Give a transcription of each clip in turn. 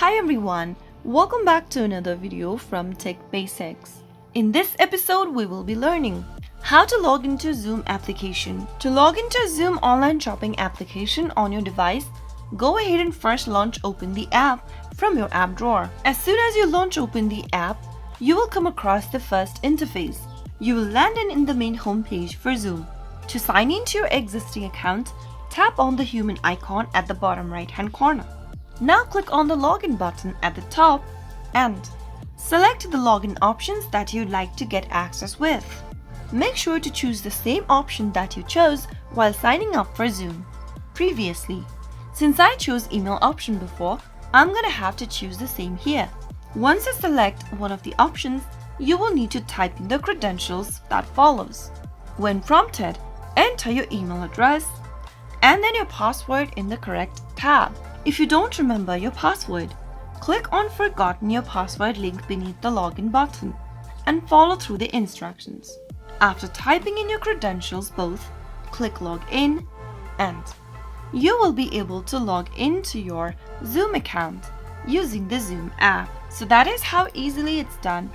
Hi everyone, welcome back to another video from Tech Basics. In this episode, we will be learning how to log into Zoom application. To log into Zoom online shopping application on your device, go ahead and first launch open the app from your app drawer. As soon as you launch open the app, you will come across the first interface. You will land in the main homepage for Zoom. To sign into your existing account, tap on the human icon at the bottom right hand corner. Now click on the login button at the top and select the login options that you'd like to get access with. Make sure to choose the same option that you chose while signing up for Zoom previously. Since I chose email option before, I'm gonna have to choose the same here. Once you select one of the options, you will need to type in the credentials that follows. When prompted, enter your email address and then your password in the correct tab. If you don't remember your password, click on Forgotten Your Password link beneath the login button and follow through the instructions. After typing in your credentials both, click Login and you will be able to log into your Zoom account using the Zoom app. So that is how easily it's done.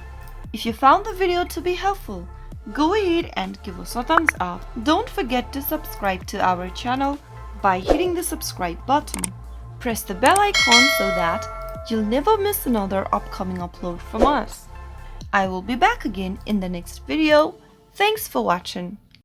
If you found the video to be helpful, go ahead and give us a thumbs up. Don't forget to subscribe to our channel by hitting the subscribe button. Press the bell icon so that you'll never miss another upcoming upload from us. I will be back again in the next video. Thanks for watching.